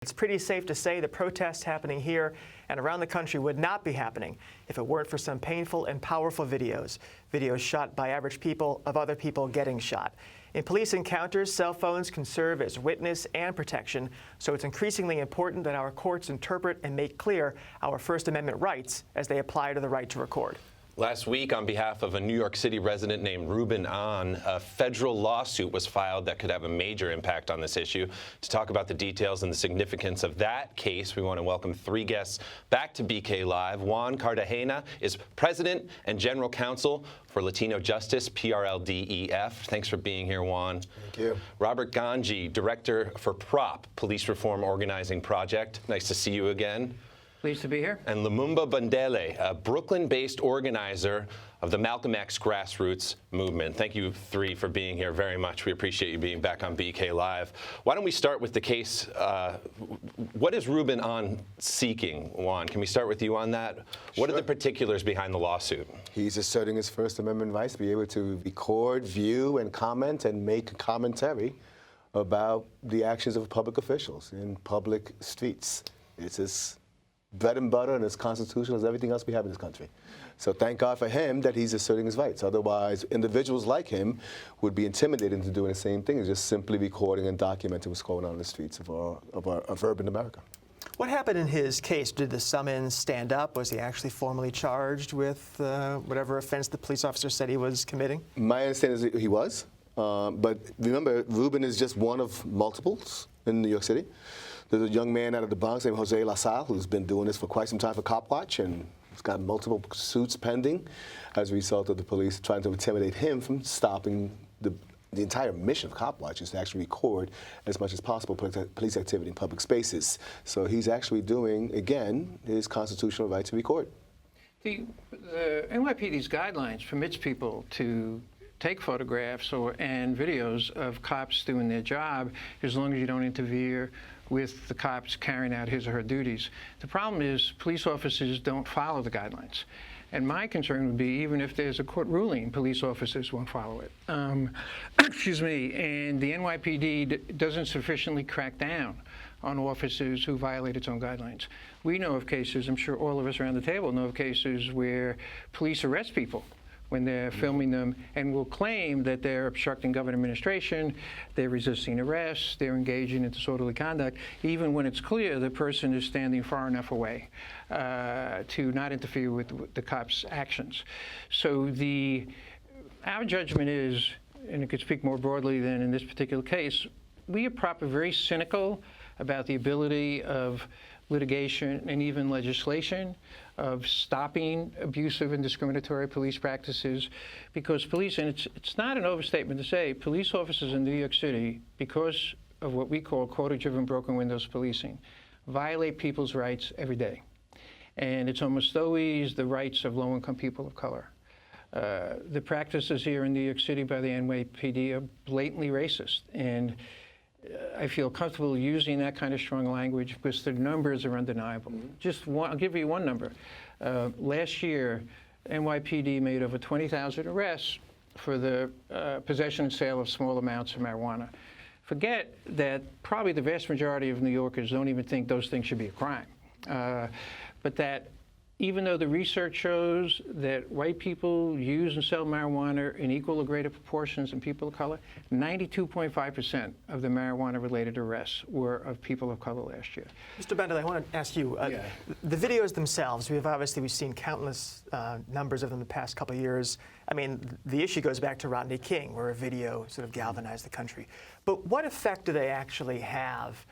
It's pretty safe to say the protests happening here and around the country would not be happening if it weren't for some painful and powerful videos shot by average people of other people getting shot. In police encounters, cell phones can serve as witness and protection, so it's increasingly important that our courts interpret and make clear our First Amendment rights as they apply to the right to record. Last week, on behalf of a New York City resident named Ruben An, a federal lawsuit was filed that could have a major impact on this issue. To talk about the details and the significance of that case, we want to welcome three guests back to BK Live. Juan Cartagena is President and General Counsel for Latino Justice, PRLDEF. Thanks for being here, Juan. Thank you. Robert Gangi, Director for PROP, Police Reform Organizing Project. Nice to see you again. Pleased to be here. And Lumumba Bandele, a Brooklyn-based organizer of the Malcolm X Grassroots movement. Thank you three for being here very much. We appreciate you being back on BK Live. Why don't we start with the case? What is Ruben An seeking, Juan? Can we start with you on that? What are the particulars behind the lawsuit? He's asserting his First Amendment rights to be able to record, view, and comment and make commentary about the actions of public officials in public streets. It's his bread and butter and as constitutional as everything else we have in this country. So thank God for him that he's asserting his rights. Otherwise, individuals like him would be intimidated into doing the same thing, as just simply recording and documenting what's going on in the streets of urban America. What happened in his case? Did the summons stand up? Was he actually formally charged with whatever offense the police officer said he was committing? My understanding is that he was. But remember, Ruben is just one of multiples in New York City. There's a young man out of the Bronx named Jose LaSalle who's been doing this for quite some time for Cop Watch, and he's got multiple suits pending as a result of the police trying to intimidate him from stopping the entire mission of Cop Watch is to actually record as much as possible police activity in public spaces. So he's actually doing, again, his constitutional right to record. The NYPD's guidelines permits people to take photographs and videos of cops doing their job as long as you don't interfere with the cops carrying out his or her duties. The problem is police officers don't follow the guidelines. And my concern would be, even if there's a court ruling, police officers won't follow it. Excuse me, and the NYPD doesn't sufficiently crack down on officers who violate its own guidelines. We know of cases, I'm sure all of us around the table know of cases where police arrest people when they're filming them and will claim that they're obstructing government administration, they're resisting arrest, they're engaging in disorderly conduct, even when it's clear the person is standing far enough away to not interfere with the cops' actions. So our judgment is, and it could speak more broadly than in this particular case, we at PROP are very cynical about the ability of litigation and even legislation of stopping abusive and discriminatory police practices, because police, and it's not an overstatement to say, police officers in New York City, because of what we call quota-driven broken windows policing, violate people's rights every day. And it's almost always the rights of low-income people of color. The practices here in New York City by the NYPD are blatantly racist. And I feel comfortable using that kind of strong language because the numbers are undeniable. Just one, I'll give you one number. Last year, NYPD made over 20,000 arrests for the possession and sale of small amounts of marijuana. Forget that probably the vast majority of New Yorkers don't even think those things should be a crime. But that even though the research shows that white people use and sell marijuana in equal or greater proportions than people of color, 92.5% of the marijuana-related arrests were of people of color last year. Mr. Bandele, I want to ask you, the videos themselves, we've seen countless numbers of them the past couple of years. I mean, the issue goes back to Rodney King, where a video sort of galvanized the country. But what effect do they actually have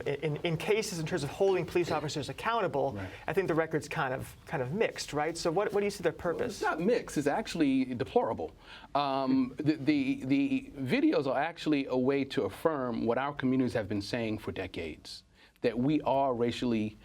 in cases in terms of holding police officers accountable? Right. I think the record's kind of mixed, right? So what do you see their purpose? Well, it's not mixed. It's actually deplorable. The videos are actually a way to affirm what our communities have been saying for decades, that we are racially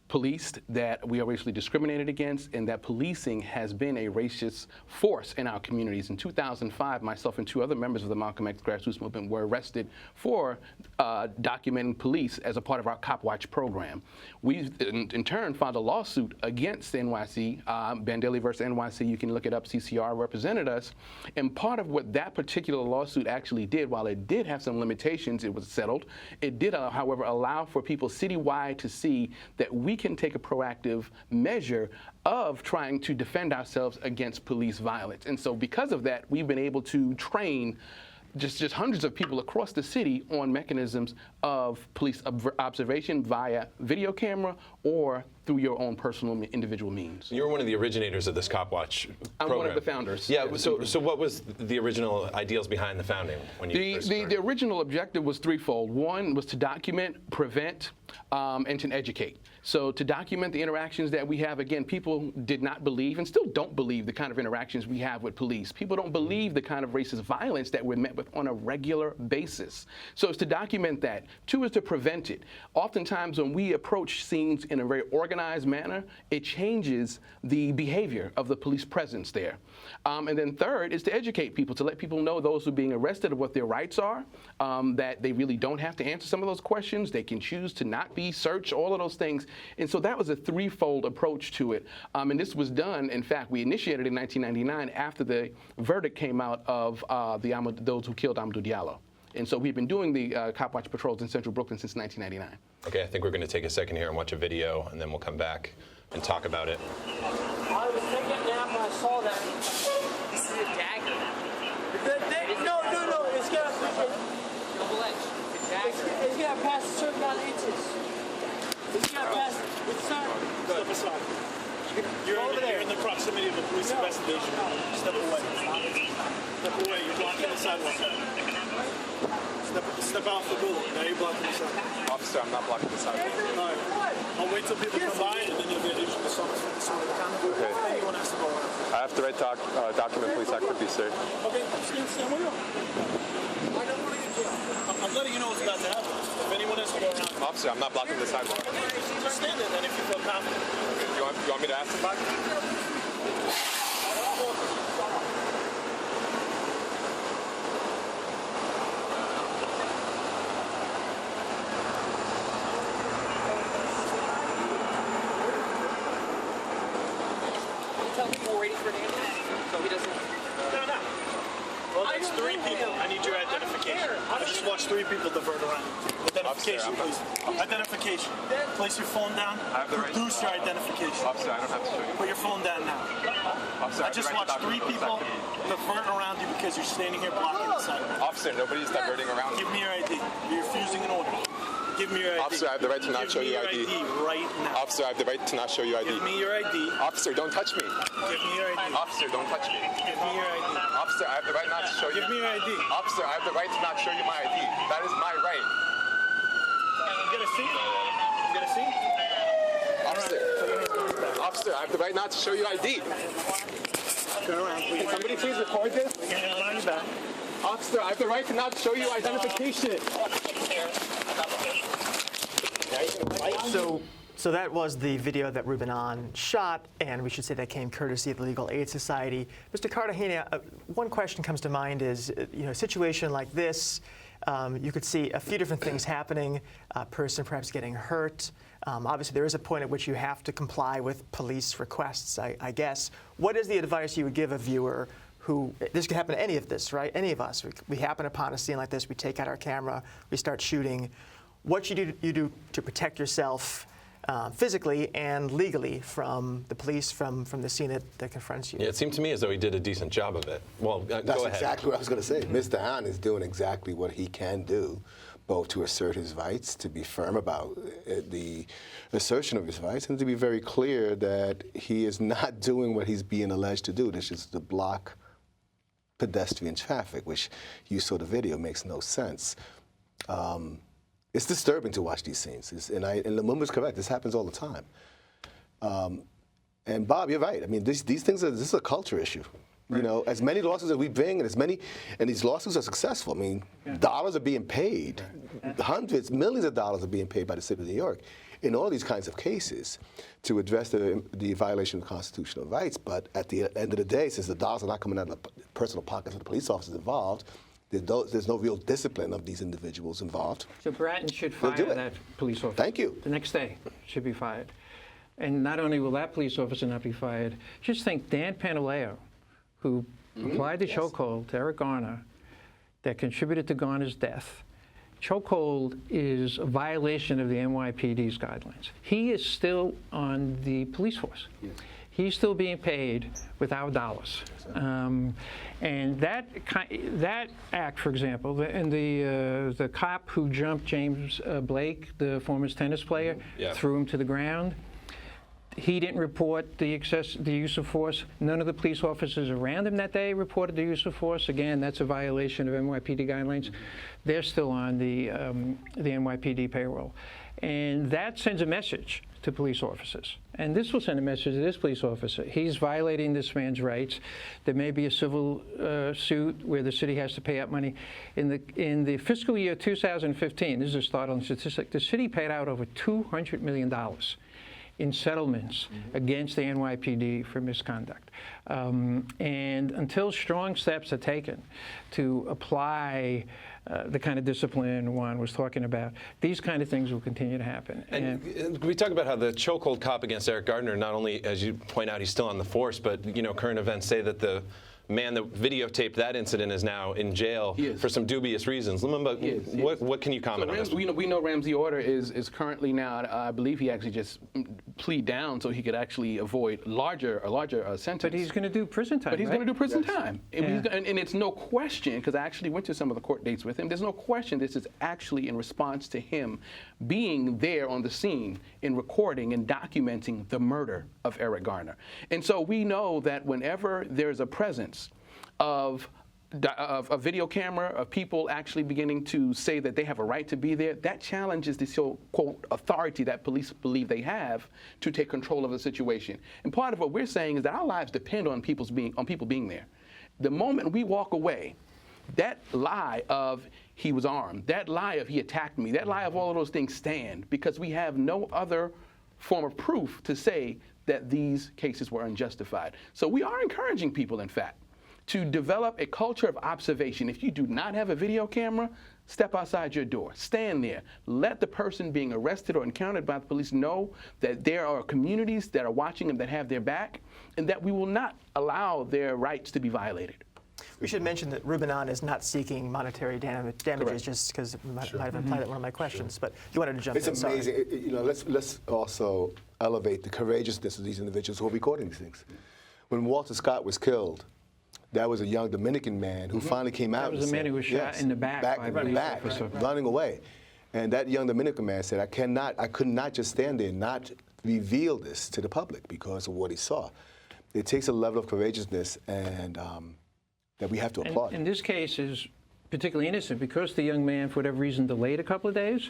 policed, that we are racially discriminated against, and that policing has been a racist force in our communities. In 2005, myself and two other members of the Malcolm X Grassroots movement were arrested for documenting police as a part of our Cop Watch program. We, in turn, filed a lawsuit against NYC, Bandele versus NYC. You can look it up. CCR represented us. And part of what that particular lawsuit actually did, while it did have some limitations, it was settled. It did, however, allow for people citywide to see that we can take a proactive measure of trying to defend ourselves against police violence. And so because of that, we've been able to train just hundreds of people across the city on mechanisms of police observation via video camera or through your own personal individual means. You're one of the originators of this Cop Watch program. I'm one of the founders. Yeah, so what was the original ideals behind the founding when you first started? The original objective was threefold. One was to document, prevent, and to educate. So to document the interactions that we have, again, people did not believe and still don't believe the kind of interactions we have with police. People don't believe the kind of racist violence that we're met with on a regular basis. So it's to document that. Two is to prevent it. Oftentimes when we approach scenes in a very organized manner, it changes the behavior of the police presence there. And then third is to educate people, to let people know, those who are being arrested, of what their rights are, that they really don't have to answer some of those questions. They can choose to not be searched, all of those things. And so that was a threefold approach to it. And this was done, in fact, we initiated in 1999 after the verdict came out of those who killed Amadou Diallo. And so we've been doing the Cop Watch patrols in Central Brooklyn since 1999. Okay, I think we're going to take a second here and watch a video, and then we'll come back and talk about it. I was taking a nap when I saw that. This is a dagger. No, it's got double edge. It's a dagger. It's got to pass a certain amount of inches. It's got to pass. It's not. Step aside. You're in the proximity of a police investigation. Step away. Step away. You're blocking the sidewalk. Step out the building. Now you're blocking the sidewalk. Officer, I'm not blocking the sidewalk. All right. I'll wait till people come by, and then you'll get issued the summons from the city council. Okay. Anyone has to go around. I have the right to document police activity, sir. Okay, stand where you are. I don't want to get killed. I'm letting you know what's about to happen. If anyone has to go around. Officer, I'm not blocking the sidewalk. Just stand there then if you feel confident. You want me to ask somebody? Tell people we're waiting for an ambulance, so he doesn't. No. Well, that's three people. I need your identification. I just watched three people divert around. Identification, please. Identification. Place your phone down. I have the right. Produce your identification. Officer, I don't have to show you. Put your phone down now. Officer, I just watched three people divert around you because you're standing here blocking the sidewalk. Officer, nobody's diverting around. Give me your ID. You're refusing an order. Give me your ID. Officer, I have the right to not show you ID. Give me your ID right now. Officer, I have the right to not show you ID. Give me your ID. Officer, don't touch me. Give me your ID. Officer, don't touch me. Give me your ID. Officer, I have the right not to show you. Give me your ID. Officer, I have the right to not show you my ID. That is my right. Get a seat. Get a seat. Officer, I have the right not to show you ID. Turn around, please. Can somebody please record this? On your back. Officer, I have the right to not show you identification. So that was the video that Ruben An shot, and we should say that came courtesy of the Legal Aid Society. Mr. Cartagena, one question comes to mind is, a situation like this, you could see a few different things happening, a person perhaps getting hurt. Obviously, there is a point at which you have to comply with police requests, I guess. What is the advice you would give a viewer who, this could happen to any of this, right? Any of us. We happen upon a scene like this, we take out our camera, we start shooting. What should you do to protect yourself physically and legally from the police, from the scene that confronts you? Yeah, it seemed to me as though he did a decent job of it. Well, go ahead. That's exactly what I was going to say. Mr. An is doing exactly what he can do, both to assert his rights, to be firm about the assertion of his rights, and to be very clear that he is not doing what he's being alleged to do. This is to block pedestrian traffic, which you saw the video, makes no sense. It's disturbing to watch these scenes, and Lumumba's correct. This happens all the time. And Bob, you're right. I mean, these things this is a culture issue. Right. You know, as many lawsuits as we bring, and these lawsuits are successful. I mean, dollars are being paid, hundreds, millions of dollars are being paid by the city of New York in all these kinds of cases to address the violation of constitutional rights. But at the end of the day, since the dollars are not coming out of the personal pockets of the police officers involved, there's no real discipline of these individuals involved. So Bratton should fire that police officer. Thank you. The next day should be fired. And not only will that police officer not be fired, just think Dan Pantaleo, who applied the chokehold to Eric Garner, that contributed to Garner's death, chokehold is a violation of the NYPD's guidelines. He is still on the police force. Yes. He's still being paid with our dollars. And that act, for example, the cop who jumped James Blake, the former tennis player, threw him to the ground, he didn't report the use of force. None of the police officers around him that day reported the use of force. Again, that's a violation of NYPD guidelines. They're still on the NYPD payroll. And that sends a message to police officers. And this will send a message to this police officer. He's violating this man's rights. There may be a civil suit where the city has to pay out money. In the fiscal year 2015, this is a startling statistic, the city paid out over $200 million in settlements against the NYPD for misconduct. And until strong steps are taken to apply the kind of discipline Juan was talking about, these kind of things will continue to happen. And we talk about how the chokehold cop against Eric Gardner, not only, as you point out, he's still on the force, but current events say that the man that videotaped that incident is now in jail for some dubious reasons. Lumumba, what can you comment on this? We know Ramsey Order is currently now, I believe he actually just plead down so he could actually avoid a larger sentence. But he's going to do prison time, But he's going to do prison time. And it's no question, because I actually went to some of the court dates with him, there's no question this is actually in response to him being there on the scene in recording and documenting the murder of Eric Garner. And so we know that whenever there's a presence of a video camera, of people actually beginning to say that they have a right to be there, that challenges the so-called authority that police believe they have to take control of the situation. And part of what we're saying is that our lives depend on people being there. The moment we walk away, that lie of he was armed, that lie of he attacked me, that lie of all of those things stand, because we have no other form of proof to say that these cases were unjustified. So we are encouraging people, in fact, to develop a culture of observation. If you do not have a video camera, step outside your door, stand there. Let the person being arrested or encountered by the police know that there are communities that are watching them, that have their back, and that we will not allow their rights to be violated. We should mention that Ruben An is not seeking monetary damages, Correct. just because it might have implied at one of my questions. But you wanted to jump in. It's amazing. Let's also elevate the courageousness of these individuals who are recording these things. When Walter Scott was killed, that was a young Dominican man who finally came out. That was a man who was shot in the back by a police officer. Running away. And that young Dominican man said, I could not just stand there and not reveal this to the public because of what he saw. It takes a level of courageousness and that we have to applaud. And this case is particularly innocent because the young man, for whatever reason, delayed a couple of days.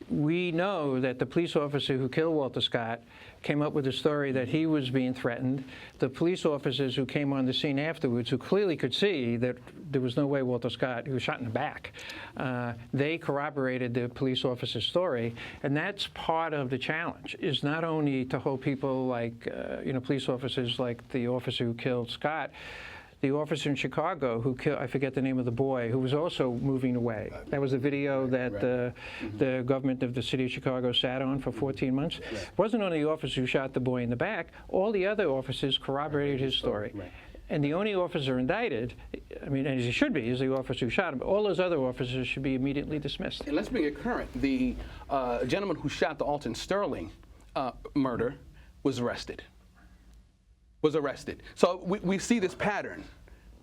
We know that the police officer who killed Walter Scott came up with a story that he was being threatened. The police officers who came on the scene afterwards, who clearly could see that there was no way Walter Scott, who was shot in the back, they corroborated the police officer's story. And that's part of the challenge, is not only to hold people like, police officers like the officer who killed Scott, the officer in Chicago who killed, I forget the name of the boy, who was also moving away. That was a video that the government of the city of Chicago sat on for 14 months. It wasn't only the officer who shot the boy in the back, all the other officers corroborated his story. And the only officer indicted, and as he should be, is the officer who shot him. All those other officers should be immediately dismissed. And let's bring it current. The gentleman who shot the Alton Sterling murder was arrested. So we see this pattern,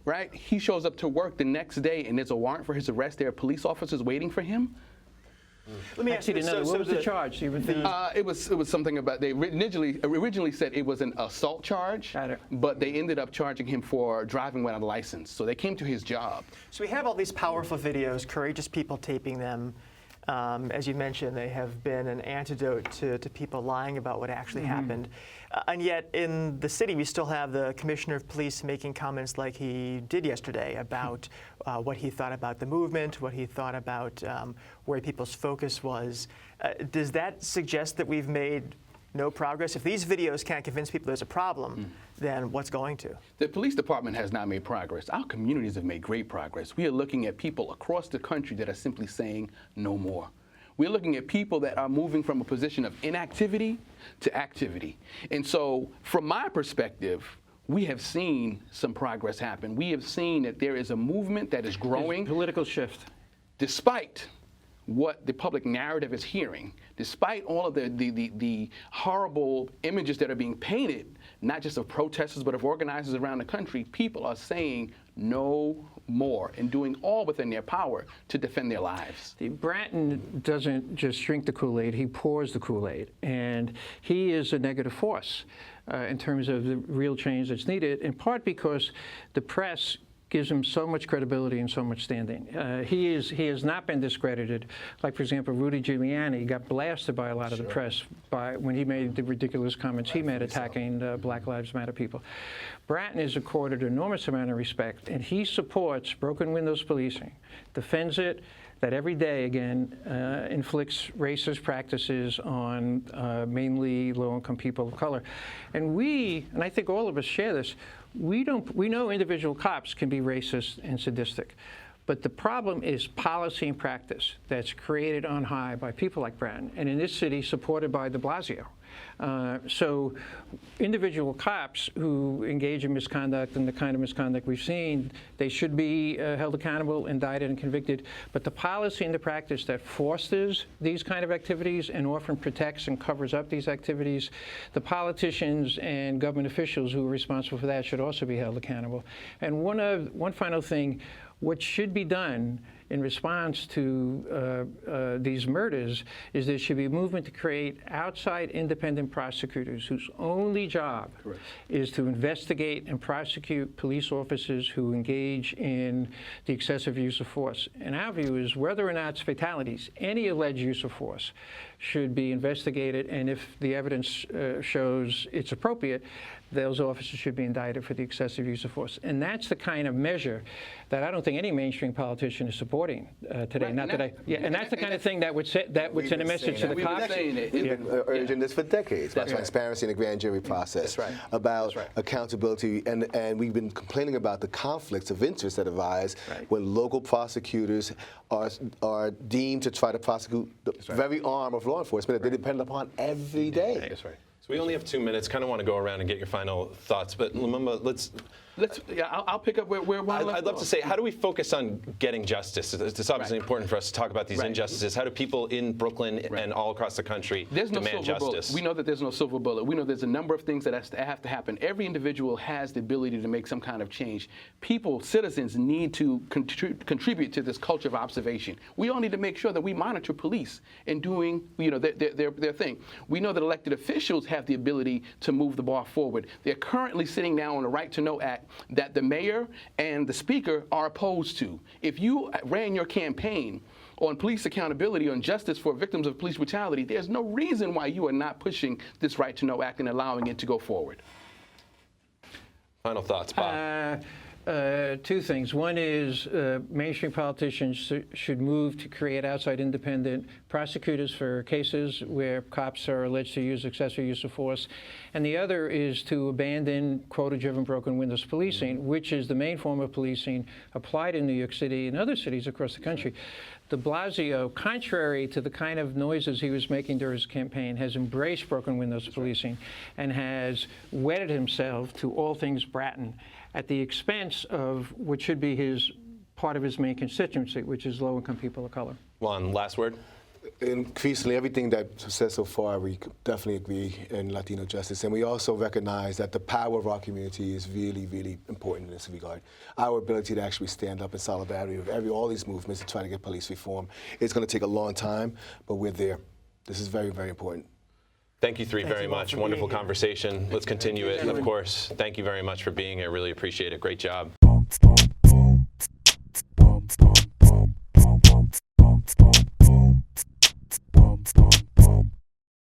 right? He shows up to work the next day and there's a warrant for his arrest. There are police officers waiting for him. Let me ask you another. What was the charge? It was something about, they originally said it was an assault charge, but they ended up charging him for driving without a license. So they came to his job. So we have all these powerful videos, courageous people taping them. As you mentioned, they have been an antidote to people lying about what actually happened. And yet in the city, we still have the commissioner of police making comments like he did yesterday about what he thought about the movement, what he thought about where people's focus was. Does that suggest that we've made no progress? If these videos can't convince people there's a problem, then what's going to? The police department has not made progress. Our communities have made great progress. We are looking at people across the country that are simply saying no more. We're looking at people that are moving from a position of inactivity to activity. And so from my perspective, we have seen some progress happen. We have seen that there is a movement that is growing. Political shift. Despite what the public narrative is hearing, despite all of the horrible images that are being painted, not just of protesters, but of organizers around the country, people are saying no more and doing all within their power to defend their lives. Bratton doesn't just drink the Kool-Aid, he pours the Kool-Aid. And he is a negative force in terms of the real change that's needed, in part because the press gives him so much credibility and so much standing. He has not been discredited. Like, for example, Rudy Giuliani got blasted by a lot of the press when he made the ridiculous comments he made attacking Black Lives Matter people. Bratton is accorded an enormous amount of respect, and he supports broken windows policing, defends it, that every day, again, inflicts racist practices on mainly low-income people of color. And I think all of us share this, we know individual cops can be racist and sadistic, but the problem is policy and practice that's created on high by people like Bratton, and in this city supported by de Blasio. So individual cops who engage in misconduct and the kind of misconduct we've seen, they should be held accountable, indicted, and convicted. But the policy and the practice that fosters these kind of activities and often protects and covers up these activities, the politicians and government officials who are responsible for that should also be held accountable. And one final thing, what should be done in response to these murders is there should be a movement to create outside independent prosecutors whose only job is to investigate and prosecute police officers who engage in the excessive use of force. And our view is whether or not it's fatalities, any alleged use of force should be investigated, and if the evidence shows it's appropriate, those officers should be indicted for the excessive use of force. And that's the kind of measure that I don't think any mainstream politician is supporting today. Right. Not today. Yeah, and that's the kind of thing that would send a message to the cops. We've been urging this for decades about transparency in the grand jury process, about accountability, and we've been complaining about the conflicts of interest that arise when local prosecutors are deemed to try to prosecute the very arm of law enforcement that they depend upon every day. That's right. So we only have 2 minutes. Kind of want to go around and get your final thoughts, but Lumumba, I'll pick up where Juan left I'd love to say, how do we focus on getting justice? It's obviously important for us to talk about these injustices. How do people in Brooklyn and all across the country demand justice? We know that there's no silver bullet. We know there's a number of things that have to happen. Every individual has the ability to make some kind of change. People, citizens, need to contribute to this culture of observation. We all need to make sure that we monitor police in doing their thing. We know that elected officials have the ability to move the bar forward. They're currently sitting now on the Right to Know Act that the mayor and the speaker are opposed to. If you ran your campaign on police accountability, on justice for victims of police brutality, there's no reason why you are not pushing this Right to Know Act and allowing it to go forward. Final thoughts, Bob. Two things. One is mainstream politicians should move to create outside independent prosecutors for cases where cops are alleged to use excessive use of force. And the other is to abandon quota-driven broken windows policing, which is the main form of policing applied in New York City and other cities across the country. De Blasio, contrary to the kind of noises he was making during his campaign, has embraced broken windows policing and has wedded himself to all things Bratton at the expense of what should be part of his main constituency, which is low-income people of color. Juan, last word. Increasingly, everything that said so far, we definitely agree in Latino justice. And we also recognize that the power of our community is really, really important in this regard. Our ability to actually stand up in solidarity with all these movements to try to get police reform. It's going to take a long time, but we're there. This is very, very important. Thank you three very much. Wonderful conversation. Let's continue it, of course. Thank you very much for being here. Really appreciate it. Great job.